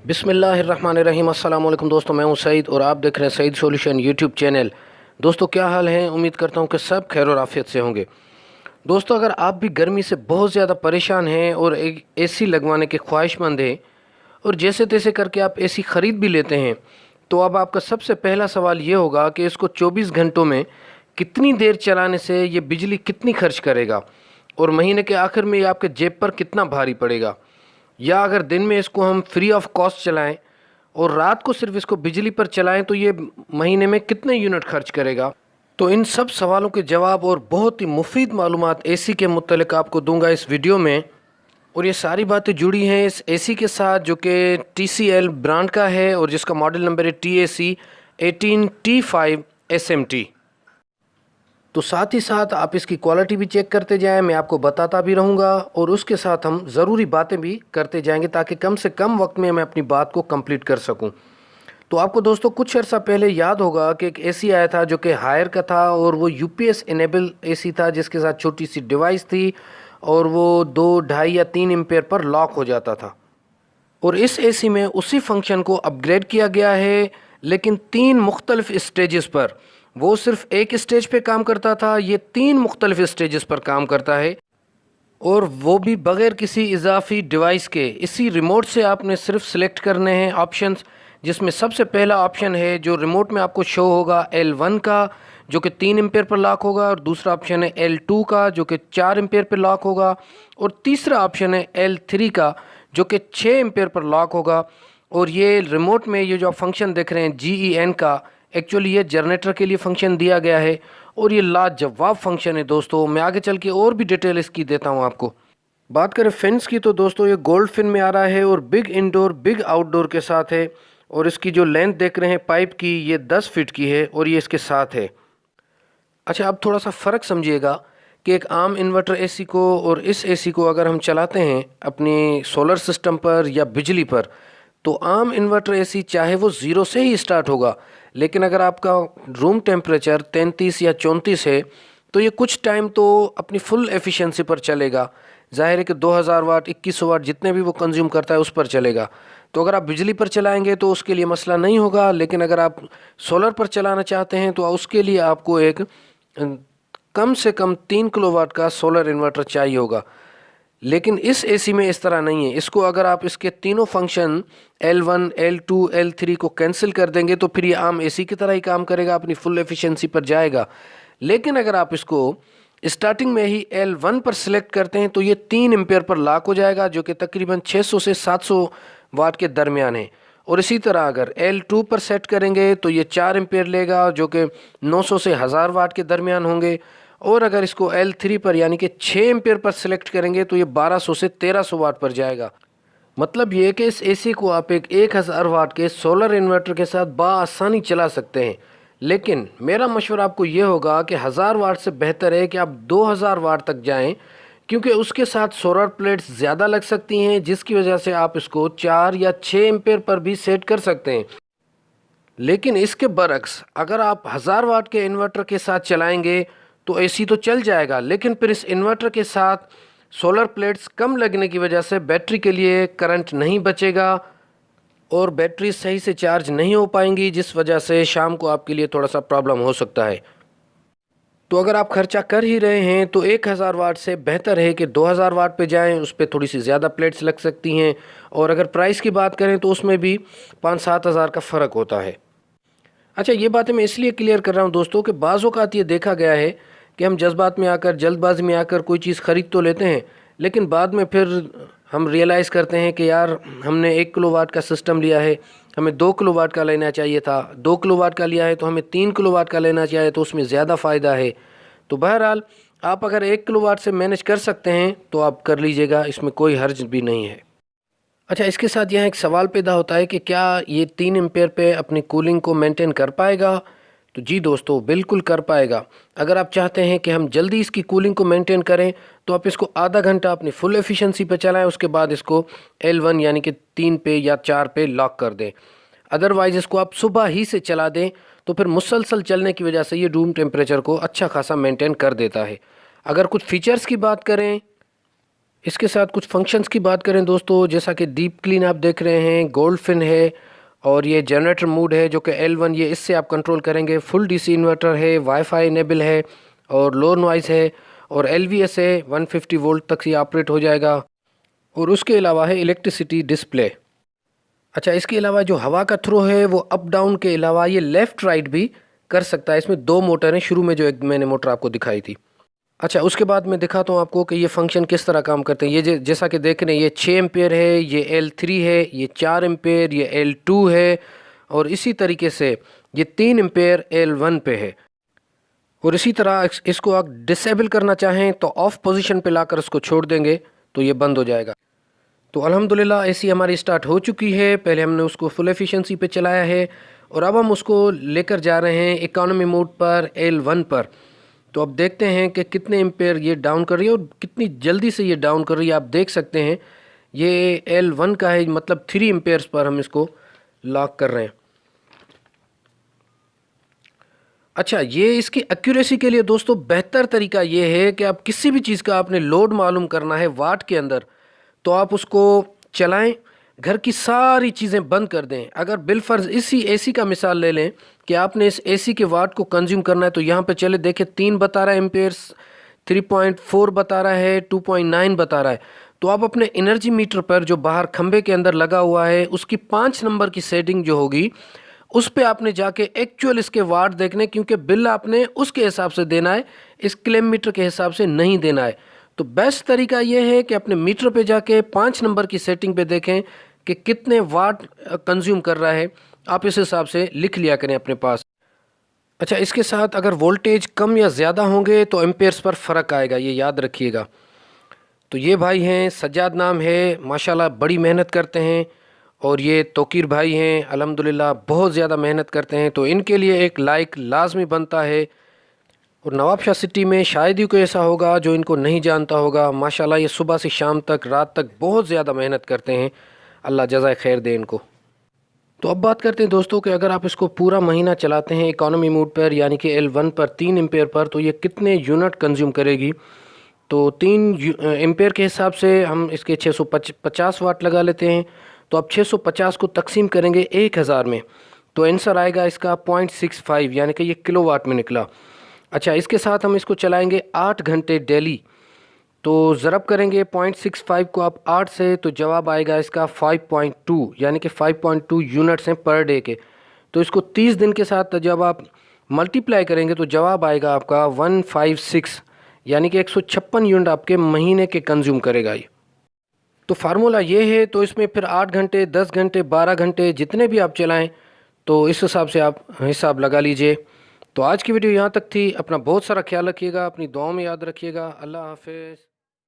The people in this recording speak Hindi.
बिस्मिल्लाहिर्रहमानिर्रहीम। अस्सलाम वालेकुम दोस्तों, मैं हूं सईद और आप देख रहे हैं सईद सॉल्यूशन यूट्यूब चैनल। दोस्तों क्या हाल है? उम्मीद करता हूं कि सब खैर और आफियत से होंगे। दोस्तों अगर आप भी गर्मी से बहुत ज़्यादा परेशान हैं और एक एसी लगवाने के ख्वाहिशमंद हैं और जैसे तैसे करके आप एसी ख़रीद भी लेते हैं, तो अब आपका सबसे पहला सवाल ये होगा कि इसको 24 घंटों में कितनी देर चलाने से ये बिजली कितनी खर्च करेगा और महीने के आखिर में ये आपके जेब पर कितना भारी पड़ेगा। या अगर दिन में इसको हम फ्री ऑफ कॉस्ट चलाएं और रात को सिर्फ इसको बिजली पर चलाएं तो ये महीने में कितने यूनिट खर्च करेगा। तो इन सब सवालों के जवाब और बहुत ही मुफीद मालूमात एसी के मुत्तलिक आपको दूंगा इस वीडियो में। और ये सारी बातें जुड़ी हैं इस एसी के साथ जो कि TCL ब्रांड का है और जिसका मॉडल नंबर है TAC 18T5 SMT। तो साथ ही साथ आप इसकी क्वालिटी भी चेक करते जाएं, मैं आपको बताता भी रहूँगा और उसके साथ हम ज़रूरी बातें भी करते जाएंगे ताकि कम से कम वक्त में मैं अपनी बात को कंप्लीट कर सकूं। तो आपको दोस्तों कुछ अर्सा पहले याद होगा कि एक एसी आया था जो कि हायर का था और वो UPS इनेबल एसी था जिसके साथ छोटी सी डिवाइस थी और वो 2, 2.5 या 3 एम्पेयर पर लॉक हो जाता था। और इस एसी में उसी फंक्शन को अपग्रेड किया गया है, लेकिन 3 मुख्तलिफ स्टेजेस पर। वो सिर्फ एक स्टेज पे काम करता था, ये 3 मुख्तलिफ स्टेजेस पर काम करता है और वो भी बग़ैर किसी इजाफी डिवाइस के। इसी रिमोट से आपने सिर्फ सिलेक्ट करने हैं ऑप्शंस, जिसमें सबसे पहला ऑप्शन है जो रिमोट में आपको शो होगा L1 का जो कि 3 एम्पेयर पर लॉक होगा, और दूसरा ऑप्शन है L2 का जो कि 4 एम्पेयर पर लॉक होगा, और तीसरा ऑप्शन है L3 का जो कि 6 एम्पेयर पर लॉक होगा। और ये रिमोट में ये जो आप फंक्शन देख रहे हैं GEN का, एक्चुअली ये जनरेटर के लिए फंक्शन दिया गया है और ये लाजवाब फंक्शन है दोस्तों। मैं आगे चल के और भी डिटेल इसकी देता हूँ आपको। बात करें फिन्स की तो दोस्तों ये गोल्ड फिन में आ रहा है और बिग इंडोर बिग आउटडोर के साथ है। और इसकी जो लेंथ देख रहे हैं पाइप की, ये 10 फीट की है और ये इसके साथ है। अच्छा, अब थोड़ा सा फ़र्क समझिएगा कि एक आम इन्वर्टर एसी को और इस एसी को अगर हम चलाते हैं अपनी सोलर सिस्टम पर या बिजली पर, तो आम इन्वर्टर एसी चाहे वो ज़ीरो से ही स्टार्ट होगा, लेकिन अगर आपका रूम टेम्परेचर 33 या 34 है तो ये कुछ टाइम तो अपनी फुल एफिशिएंसी पर चलेगा। जाहिर है कि 2000 वाट 2100 वाट जितने भी वो कंज्यूम करता है उस पर चलेगा। तो अगर आप बिजली पर चलाएंगे तो उसके लिए मसला नहीं होगा, लेकिन अगर आप सोलर पर चलाना चाहते हैं तो उसके लिए आपको एक कम से कम 3 किलोवाट का सोलर इन्वर्टर चाहिए होगा। लेकिन इस एसी में इस तरह नहीं है। इसको अगर आप इसके तीनों फंक्शन L1, L2, L3 को कैंसिल कर देंगे तो फिर ये आम एसी की तरह ही काम करेगा, अपनी फुल एफिशिएंसी पर जाएगा। लेकिन अगर आप इसको स्टार्टिंग में ही L1 पर सिलेक्ट करते हैं तो ये 3 एम्पेयर पर लॉक हो जाएगा जो कि तकरीबन 600 से 700 वाट के दरमियान है। और इसी तरह अगर L2 पर सेट करेंगे तो ये 4 एम्पेयर लेगा जो कि 900 से 1000 वाट के दरमियान होंगे। और अगर इसको L3 पर यानी कि 6 एम्पेयर पर सिलेक्ट करेंगे तो ये 1200 से 1300 वाट पर जाएगा। मतलब ये कि इस एसी को आप एक 1000 वाट के सोलर इन्वर्टर के साथ बआसानी चला सकते हैं। लेकिन मेरा मशवरा आपको ये होगा कि 1000 वाट से बेहतर है कि आप 2000 वाट तक जाएं, क्योंकि उसके साथ सोलर प्लेट्स ज़्यादा लग सकती हैं, जिसकी वजह से आप इसको 4 या 6 एम्पेयर पर भी सेट कर सकते हैं। लेकिन इसके बरक्स अगर आप 1000 वाट के इन्वर्टर के साथ चलाएंगे तो एसी तो चल जाएगा, लेकिन फिर इस इन्वर्टर के साथ सोलर प्लेट्स कम लगने की वजह से बैटरी के लिए करंट नहीं बचेगा और बैटरी सही से चार्ज नहीं हो पाएंगी, जिस वजह से शाम को आपके लिए थोड़ा सा प्रॉब्लम हो सकता है। तो अगर आप खर्चा कर ही रहे हैं तो 1000 वाट से बेहतर है कि 2000 वाट पे जाएं, उस पर थोड़ी सी ज़्यादा प्लेट्स लग सकती हैं। और अगर प्राइस की बात करें तो उसमें भी 5-7 हज़ार का फ़र्क होता है। अच्छा, ये बातें मैं इसलिए क्लियर कर रहा हूँ दोस्तों कि बाज़ औक़ात ये देखा गया है कि हम जज्बात में आकर जल्दबाजी में आकर कोई चीज़ ख़रीद तो लेते हैं, लेकिन बाद में फिर हम रियलाइज़ करते हैं कि यार हमने 1 किलोवाट का सिस्टम लिया है, हमें 2 किलोवाट का लेना चाहिए था, 2 किलोवाट का लिया है तो हमें 3 किलोवाट का लेना चाहिए, तो उसमें ज़्यादा फ़ायदा है। तो बहरहाल आप अगर 1 किलोवाट से मैनेज कर सकते हैं तो आप कर लीजिएगा, इसमें कोई हर्ज भी नहीं है। अच्छा, इसके साथ यहाँ एक सवाल पैदा होता है कि क्या ये 3 एम्पेयर पे अपनी कूलिंग को मेंटेन कर पाएगा? तो जी दोस्तों, बिल्कुल कर पाएगा। अगर आप चाहते हैं कि हम जल्दी इसकी कूलिंग को मेंटेन करें तो आप इसको आधा घंटा अपनी फुल एफिशिएंसी पे चलाएं, उसके बाद इसको L1 यानी कि 3 पे या 4 पे लॉक कर दें। अदरवाइज़ इसको आप सुबह ही से चला दें तो फिर मुसलसल चलने की वजह से ये रूम टेम्परेचर को अच्छा खासा मेंटेन कर देता है। अगर कुछ फ़ीचर्स की बात करें इसके साथ कुछ फंक्शंस की बात करें दोस्तों, जैसा कि डीप क्लीन आप देख रहे हैं, गोल्ड फिन है, और ये जनरेटर मोड है जो कि L1, ये इससे आप कंट्रोल करेंगे। फुल डीसी इन्वर्टर है, वाईफाई इनेबल है और लो नॉइज़ है, और LVS है, 150 वोल्ट तक ये ऑपरेट हो जाएगा। और उसके अलावा है इलेक्ट्रिसिटी डिस्प्ले। अच्छा, इसके अलावा जो हवा का थ्रो है वो अप डाउन के अलावा ये लेफ़्ट राइट भी कर सकता है। इसमें 2 मोटर हैं, शुरू में जो एक मैंने मोटर आपको दिखाई थी। अच्छा, उसके बाद मैं दिखाता हूँ आपको कि ये फंक्शन किस तरह काम करते हैं। ये जैसा कि देख रहे हैं, ये 6 एम्पेयर है, ये L3 है, ये 4 एम्पेयर, ये L2 है, और इसी तरीके से ये 3 एम्पेयर L1 पे है। और इसी तरह इसको आप डिसेबल करना चाहें तो ऑफ पोजीशन पे लाकर इसको छोड़ देंगे तो ये बंद हो जाएगा। तो अल्हम्दुलिल्लाह एसी हमारी स्टार्ट हो चुकी है। पहले हमने उसको फुल एफिशिएंसी पे चलाया है और अब हम उसको लेकर जा रहे हैं इकोनॉमी मोड पर, L1 पर। तो अब देखते हैं कि कितने एम्पेयर ये डाउन कर रही है और कितनी जल्दी से ये डाउन कर रही है। आप देख सकते हैं ये L1 का है, मतलब 3 एम्पेयर्स पर हम इसको लॉक कर रहे हैं। अच्छा, ये इसकी एक्यूरेसी के लिए दोस्तों बेहतर तरीका ये है कि आप किसी भी चीज़ का आपने लोड मालूम करना है वाट के अंदर, तो आप उसको चलाएं, घर की सारी चीज़ें बंद कर दें। अगर बिलफर्ज इसी एसी का मिसाल ले लें कि आपने इस एसी के वाट को कंज्यूम करना है, तो यहाँ पे चले देखें 3 बता रहा है एम्पेयर्स, 3.4 बता रहा है, 2.9 बता रहा है। तो आप अपने एनर्जी मीटर पर जो बाहर खंबे के अंदर लगा हुआ है उसकी 5 नंबर की सेटिंग जो होगी उस पे आपने जाके एक्चुअल इसके वाट देखने, क्योंकि बिल आपने उसके हिसाब से देना है, इस क्लेम मीटर के हिसाब से नहीं देना है। तो बेस्ट तरीका ये है कि अपने मीटर पे जाके 5 नंबर की सेटिंग पे देखें कि कितने वाट कंज्यूम कर रहा है, आप इस हिसाब से लिख लिया करें अपने पास। अच्छा, इसके साथ अगर वोल्टेज कम या ज़्यादा होंगे तो एम्पेयर्स पर फ़र्क आएगा, ये याद रखिएगा। तो ये भाई हैं, सज्जाद नाम है, माशाल्लाह बड़ी मेहनत करते हैं। और ये तोकीर भाई हैं, अल्हम्दुलिल्लाह बहुत ज़्यादा मेहनत करते हैं, तो इनके लिए एक लाइक लाजमी बनता है। और नवाबशाह सिटी में शायद ही कोई ऐसा होगा जो इनको नहीं जानता होगा। माशाल्लाह ये सुबह से शाम तक, रात तक बहुत ज़्यादा मेहनत करते हैं। अल्लाह जज़ाए खैर दे इनको। तो अब बात करते हैं दोस्तों कि अगर आप इसको पूरा महीना चलाते हैं इकोनॉमी मोड पर, यानी कि L1 पर 3 एम्पेयर पर, तो ये कितने यूनिट कंज्यूम करेगी। तो 3 एम्पेयर के हिसाब से हम इसके 650 वाट लगा लेते हैं। तो अब 650 को तकसीम करेंगे 1000 में, तो आंसर आएगा इसका 0.65, यानी कि ये किलोवाट में निकला। अच्छा, इसके साथ हम इसको चलाएंगे 8 घंटे डेली। तो ज़रब करेंगे 0.65 को आप 8 से, तो जवाब आएगा इसका 5.2, यानी कि 5.2 यूनिट्स हैं पर डे के। तो इसको 30 दिन के साथ जब आप मल्टीप्लाई करेंगे तो जवाब आएगा आपका 156, यानी कि 156 यूनिट आपके महीने के कंज्यूम करेगा ये। तो फार्मूला ये है। तो इसमें फिर 8 घंटे, 10 घंटे, 12 घंटे जितने भी आप चलाएं, तो इस हिसाब से आप हिसाब लगा लीजिए। तो आज की वीडियो यहाँ तक थी। अपना बहुत सारा ख्याल रखिएगा, अपनी दुआओं में याद रखिएगा। अल्लाह हाफ़िज़।